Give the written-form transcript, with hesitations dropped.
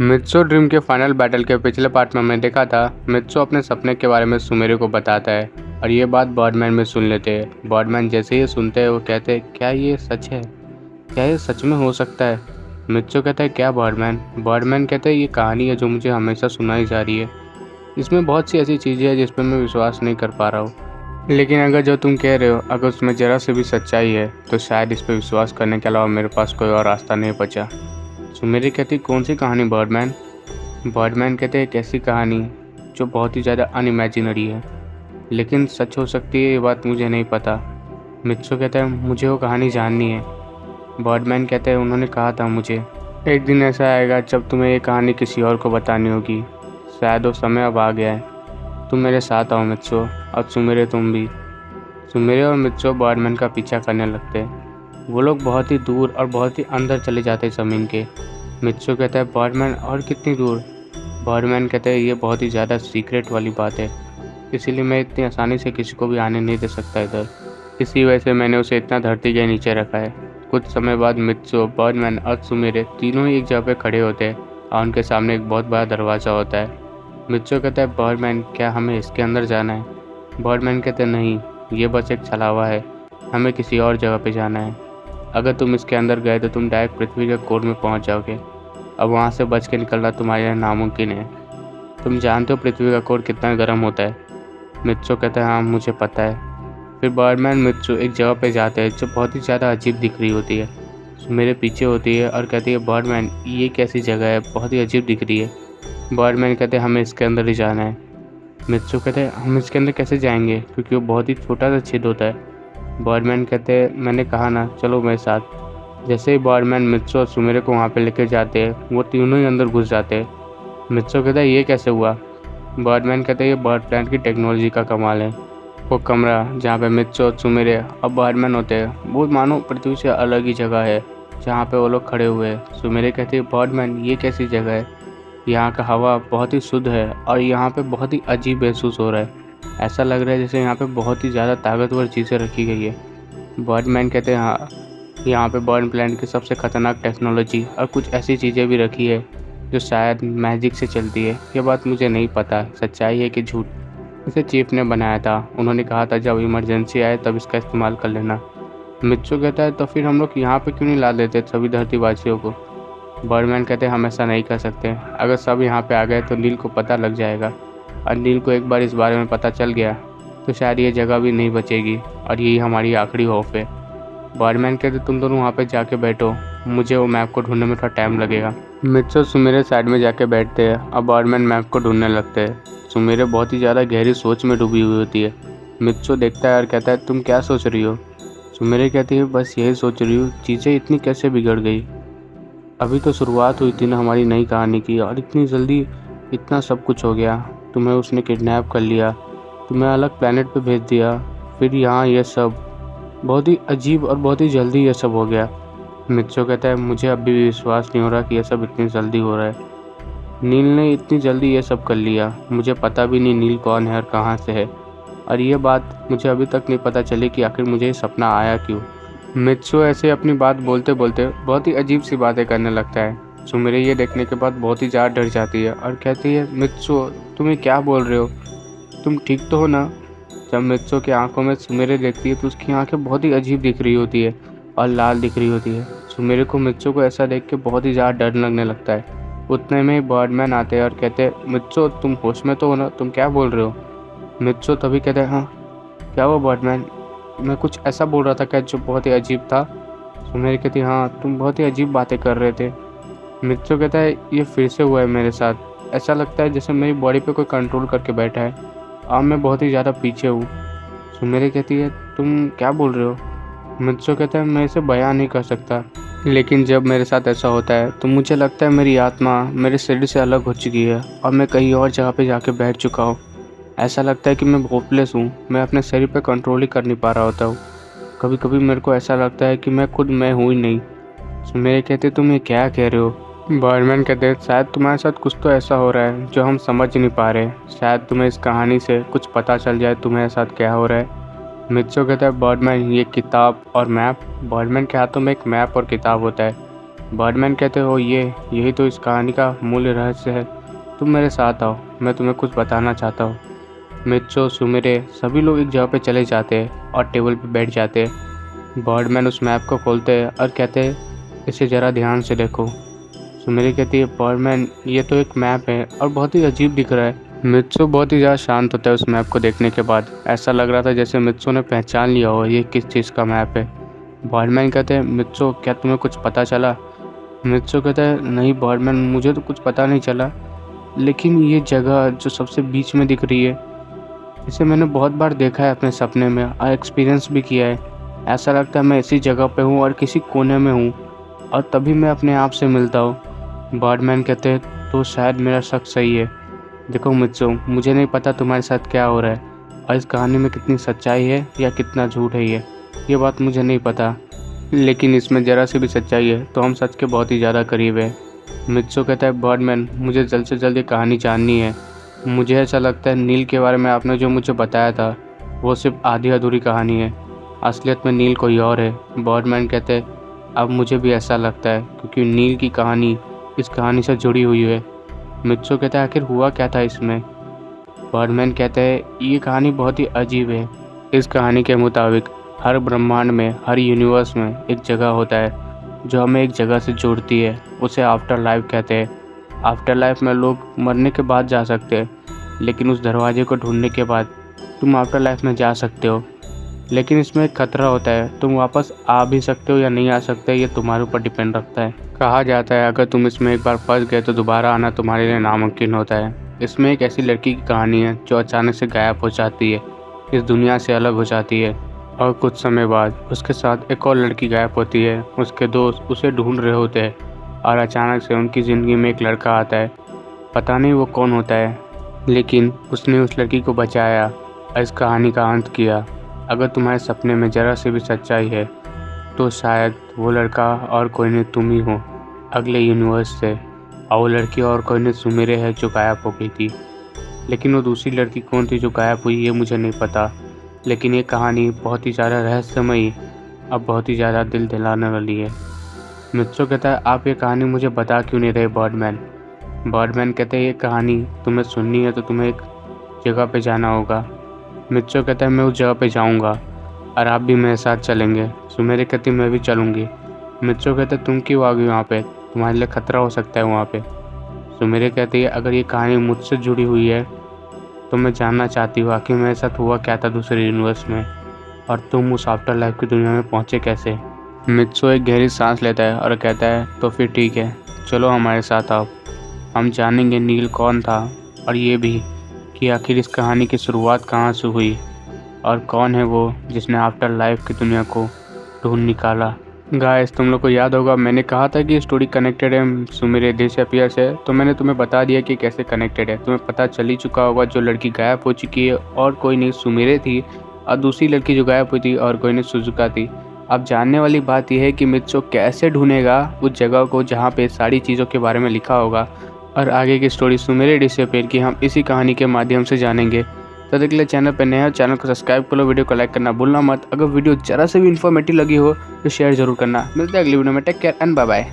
मित्सु dream के final battle के पिछले पार्ट में हमने देखा था मित्सु अपने सपने के बारे में सुमेरु को बताता है और ये बात बर्डमैन में सुन लेते हैं। बर्डमैन जैसे ही सुनते हैं वो कहते हैं क्या ये सच है, क्या ये सच में हो सकता है। मित्सु कहता है क्या बर्डमैन। बर्डमैन कहते हैं ये कहानी है जो मुझे हमेशा सुनाई जा रही है, इसमें बहुत सी ऐसी चीज़ें हैं जिस पर मैं विश्वास नहीं कर पा रहा हूँ, लेकिन अगर जो तुम कह रहे हो अगर उसमें ज़रा से भी सच्चाई है तो शायद इस पर विश्वास करने के अलावा मेरे पास कोई और रास्ता नहीं बचा। सुमेरु कहती कौन सी कहानी बर्डमैन। बर्डमैन कहते हैं एक ऐसी कहानी जो बहुत ही ज़्यादा अनइमेजिनरी है, लेकिन सच हो सकती है ये बात मुझे नहीं पता। मित्सु कहता है मुझे वो कहानी जाननी है। बर्डमैन कहते हैं उन्होंने कहा था मुझे एक दिन ऐसा आएगा जब तुम्हें ये कहानी किसी और को बतानी होगी, शायद वो समय अब आ गया है। तुम मेरे साथ आओ मित्सु, और सुमेरु तुम भी। सुमेरु और मित्सु बर्डमैन का पीछा करने लगते हैं। वो लोग बहुत ही दूर और बहुत ही अंदर चले जाते हैं ज़मीन के। मित्सु कहता है बर्डमैन और कितनी दूर। बर्डमैन कहते हैं ये बहुत ही ज़्यादा सीक्रेट वाली बात है, इसीलिए मैं इतनी आसानी से किसी को भी आने नहीं दे सकता इधर। इसी वजह से मैंने उसे इतना धरती के नीचे रखा है। कुछ समय बाद मित्सु, बर्डमैन और सुमेरु तीनों ही एक जगह पे खड़े होते हैं और उनके सामने एक बहुत बड़ा दरवाज़ा होता है। मित्सु कहता है बर्डमैन क्या हमें इसके अंदर जाना है। बर्डमैन कहते हैं नहीं, ये बस एक छलावा है, हमें किसी और जगह पे जाना है। अगर तुम इसके अंदर गए तो तुम डायरेक्ट पृथ्वी के कोर में पहुंच जाओगे। अब वहाँ से बच के निकलना तुम्हारे लिए नामुमकिन है। तुम जानते हो पृथ्वी का कोर कितना गर्म होता है। मित्सु कहता है हाँ मुझे पता है। फिर बर्डमैन मित्सु एक जगह पे जाते हैं जो बहुत ही ज़्यादा अजीब दिख रही होती है। मेरे पीछे होती है और कहती है बर्डमैन ये कैसी जगह है, बहुत ही अजीब दिख रही है। बर्डमैन कहते हैं हमें इसके अंदर ही जाना है। मित्सु कहते हैं हम इसके अंदर कैसे जाएंगे, क्योंकि वो बहुत ही छोटा सा छेद होता है। बर्डमैन कहते हैं मैंने कहा ना चलो मेरे साथ। जैसे ही बर्डमैन मित्सु और सुमेरु को वहाँ पे लेकर जाते हैं वो तीनों ही अंदर घुस जाते हैं। मित्सु कहता है ये कैसे हुआ। बर्डमैन कहते हैं ये बर्ड प्लांट की टेक्नोलॉजी का कमाल है। वो कमरा जहाँ पे मित्सु और सुमेरु और बर्डमैन होते हैं वो मानो पृथ्वी से अलग ही जगह है जहाँ पे वो लोग खड़े हुए हैं। सुमेरु कहते हैं बर्डमैन ये कैसी जगह है, यहाँ का हवा बहुत ही शुद्ध है और यहाँ पे बहुत ही अजीब महसूस हो रहा है। ऐसा लग रहा है जैसे यहाँ पे बहुत ही ज़्यादा ताकतवर चीज़ें रखी गई है। बर्डमैन कहते हैं हाँ, यहाँ पे बर्ड प्लांट की सबसे ख़तरनाक टेक्नोलॉजी और कुछ ऐसी चीज़ें भी रखी है जो शायद मैजिक से चलती है। ये बात मुझे नहीं पता सच्चाई है कि झूठ। इसे चीफ ने बनाया था, उन्होंने कहा था जब इमरजेंसी आए तब इसका इस्तेमाल कर लेना। मित्सु कहता है तो फिर हम लोग यहाँ पे क्यों नहीं ला देते सभी धरतीवासियों को। बर्डमैन कहते हैं हम ऐसा नहीं कर सकते, अगर सब यहाँ पे आ गए तो नील को पता लग जाएगा, और नील को एक बार इस बारे में पता चल गया तो शायद ये जगह भी नहीं बचेगी और यही हमारी आखिरी होप है। बर्डमैन कहते तुम दोनों वहाँ पे जाके बैठो, मुझे वो मैप को ढूंढने में थोड़ा टाइम लगेगा। मित्सु सुमेरु साइड में जाके बैठते हैं और बर्डमैन मैप को ढूंढने लगते हैं। सुमेरु बहुत ही ज़्यादा गहरी सोच में डूबी हुई होती है। मित्सु देखता है और कहता है तुम क्या सोच रही हो। सुमेरु कहती है बस यही सोच रही हूँ चीज़ें इतनी कैसे बिगड़ गई, अभी तो शुरुआत हुई थी ना हमारी नई कहानी की और इतनी जल्दी इतना सब कुछ हो गया। तुम्हें उसने किडनैप कर लिया, तुम्हें अलग प्लेनेट पे भेज दिया, फिर यहाँ ये सब बहुत ही अजीब और बहुत ही जल्दी ये सब हो गया। मित्सु कहता है मुझे अभी भी विश्वास नहीं हो रहा कि यह सब इतनी जल्दी हो रहा है। नील ने इतनी जल्दी ये सब कर लिया, मुझे पता भी नहीं नील कौन है और कहाँ से है, और ये बात मुझे अभी तक नहीं पता चली कि आखिर मुझे ये सपना आया क्यों। मित्सु ऐसे अपनी बात बोलते बोलते बहुत ही अजीब सी बातें करने लगता है। सुमेरु ये देखने के बाद बहुत ही ज़्यादा डर जाती है और कहती है मित्सु तुम ये क्या बोल रहे हो, तुम ठीक तो हो ना। जब मित्सु की आंखों में सुमेरु देखती है तो उसकी आंखें बहुत ही अजीब दिख रही होती है और लाल दिख रही होती है। सुमेरु को मित्सु को ऐसा देख के बहुत ही ज़्यादा डर लगने लगता है। उतने में ही बर्डमैन आते हैं और कहते हैं मित्सु तुम होश में तो हो ना, तुम क्या बोल रहे हो। मित्सु तभी कहते हैं हाँ क्या हुआ बर्डमैन, मैं कुछ ऐसा बोल रहा था क्या जो बहुत ही अजीब था। सुमेरु कहती हाँ तुम बहुत ही अजीब बातें कर रहे थे। मित्सु कहता है ये फिर से हुआ है मेरे साथ, ऐसा लगता है जैसे मेरी बॉडी पे कोई कंट्रोल करके बैठा है और मैं बहुत ही ज़्यादा पीछे हूँ। सुमेरु कहती है तुम क्या बोल रहे हो। मित्सु कहता है मैं इसे बयान नहीं कर सकता, लेकिन जब मेरे साथ ऐसा होता है तो मुझे लगता है मेरी आत्मा मेरे शरीर से अलग हो चुकी है और मैं कहीं और जगह पे जाके बैठ चुका हूँ। ऐसा लगता है कि मैं होपलेस हूँ, मैं अपने शरीर पे कंट्रोल ही कर नहीं पा रहा होता हूँ। कभी कभी मेरे को ऐसा लगता है कि मैं खुद मैं हूँ ही नहीं। सुमेरु कहते तुम ये क्या कह रहे हो। बर्डमैन कहते शायद तुम्हारे साथ कुछ तो ऐसा हो रहा है जो हम समझ नहीं पा रहे, शायद तुम्हें इस कहानी से कुछ पता चल जाए तुम्हारे साथ क्या हो रहा है। मित्सु कहता है बर्डमैन ये किताब और मैप। बर्डमैन के हाथों में एक मैप और किताब होता है। बर्डमैन कहते हो यही तो इस कहानी का मूल रहस्य है। तुम मेरे साथ आओ, मैं तुम्हें कुछ बताना चाहता हूँ। मित्सो, सुमिरे सभी लोग एक जगह पे चले जाते हैं और टेबल पे बैठ जाते हैं। बर्डमैन उस मैप को खोलते हैं और कहते हैं इसे ज़रा ध्यान से देखो। सुमिरे कहती है बर्डमैन ये तो एक मैप है और बहुत ही अजीब दिख रहा है। मित्सो बहुत ही ज़्यादा शांत होता है उस मैप को देखने के बाद। ऐसा लग रहा था जैसे मित्सो ने पहचान लिया हो ये किस चीज़ का मैप है। बर्डमैन कहते हैं मित्सो क्या तुम्हें कुछ पता चला? मित्सो कहता है नहीं बर्डमैन, मुझे तो कुछ पता नहीं चला, लेकिन ये जगह जो सबसे बीच में दिख रही है इसे मैंने बहुत बार देखा है अपने सपने में और एक्सपीरियंस भी किया है। ऐसा लगता है मैं इसी जगह पे हूँ और किसी कोने में हूँ और तभी मैं अपने आप से मिलता हूँ। बर्डमैन कहते हैं तो शायद मेरा शक सही है। देखो मित्सो, मुझे नहीं पता तुम्हारे साथ क्या हो रहा है और इस कहानी में कितनी सच्चाई है या कितना झूठ है ये बात मुझे नहीं पता, लेकिन इसमें ज़रा सी भी सच्चाई है तो हम सच के बहुत ही ज़्यादा करीब है। मित्सो कहता है बर्डमैन मुझे जल्द से जल्द ये कहानी जाननी है। मुझे ऐसा लगता है नील के बारे में आपने जो मुझे बताया था वो सिर्फ आधी अधूरी कहानी है, असलियत में नील कोई और है। बर्डमैन कहते हैं अब मुझे भी ऐसा लगता है क्योंकि नील की कहानी इस कहानी से जुड़ी हुई है। मित्सो कहता है आखिर हुआ क्या था इसमें? बर्डमैन कहते हैं ये कहानी बहुत ही अजीब है। इस कहानी के मुताबिक हर ब्रह्मांड में, हर यूनिवर्स में एक जगह होता है जो हमें एक जगह से जोड़ती है, उसे आफ्टर लाइफ कहते हैं। आफ्टर लाइफ में लोग मरने के बाद जा सकते हैं, लेकिन उस दरवाजे को ढूंढने के बाद तुम आफ्टर लाइफ में जा सकते हो, लेकिन इसमें एक खतरा होता है, तुम वापस आ भी सकते हो या नहीं आ सकते, ये तुम्हारे ऊपर डिपेंड रखता है। कहा जाता है अगर तुम इसमें एक बार फंस गए तो दोबारा आना तुम्हारे लिए नामुमकिन होता है। इसमें एक ऐसी लड़की की कहानी है जो अचानक से गायब हो जाती है, इस दुनिया से अलग हो जाती है और कुछ समय बाद उसके साथ एक और लड़की गायब होती है। उसके दोस्त उसे ढूंढ रहे होते हैं और अचानक से उनकी ज़िंदगी में एक लड़का आता है। पता नहीं वो कौन होता है, लेकिन उसने उस लड़की को बचाया और इस कहानी का अंत किया। अगर तुम्हारे सपने में ज़रा सी भी सच्चाई है तो शायद वो लड़का और कोई नहीं तुम ही हो अगले यूनिवर्स से, और वो लड़की और कोई नहीं सुमिरे है जो गायब हो गई थी। लेकिन वो दूसरी लड़की कौन थी जो गायब हुई ये मुझे नहीं पता, लेकिन ये कहानी बहुत ही ज़्यादा रहस्यमयी और बहुत ही ज़्यादा दिल दिलाने वाली है। मित्सो कहता है आप ये कहानी मुझे बता क्यों नहीं रहे बर्डमैन? बर्डमैन कहते हैं ये कहानी तुम्हें सुननी है तो तुम्हें एक जगह पे जाना होगा। मित्सो कहता है मैं उस जगह पे जाऊंगा और आप भी मेरे साथ चलेंगे। सुमेरे कहती मैं भी चलूँगी। मित्सो कहते तुम क्यों आ गई वहाँ पे, तुम्हारे लिए खतरा हो सकता है वहाँ पे। सुमेरे कहती है अगर ये कहानी मुझसे जुड़ी हुई है तो मैं जानना चाहती हूँ आखिर मेरे साथ हुआ क्या था दूसरे यूनिवर्स में और तुम उस आफ्टर लाइफ की दुनिया में पहुँचे कैसे। मित्सो एक गहरी सांस लेता है और कहता है तो फिर ठीक है, चलो हमारे साथ आओ, हम जानेंगे नील कौन था और ये भी कि आखिर इस कहानी की शुरुआत कहाँ से हुई और कौन है वो जिसने आफ्टर लाइफ की दुनिया को ढूंढ निकाला। गाइस तुम लोग को याद होगा मैंने कहा था कि स्टोरी कनेक्टेड है सुमेरे डिसअपियर से, तो मैंने तुम्हें बता दिया कि कैसे कनेक्टेड है। तुम्हें पता चल ही चुका होगा जो लड़की गायब हो चुकी है और कोई नहीं सुमेरे थी, और दूसरी लड़की जो गायब हुई थी और कोई नहीं सुजुका थी। अब जानने वाली बात यह है कि मित्सो कैसे ढूंढेगा उस जगह को जहाँ पे सारी चीज़ों के बारे में लिखा होगा, और आगे की स्टोरी सुमेरे डिसअपियर की हम इसी कहानी के माध्यम से जानेंगे। तो तब तक के लिए चैनल पर नया चैनल को सब्सक्राइब कर लो, वीडियो को लाइक करना भूलना मत। अगर वीडियो जरा से भी इन्फॉर्मेटिव लगी हो तो शेयर जरूर करना। मिलते हैं अगली वीडियो में, take care and bye bye.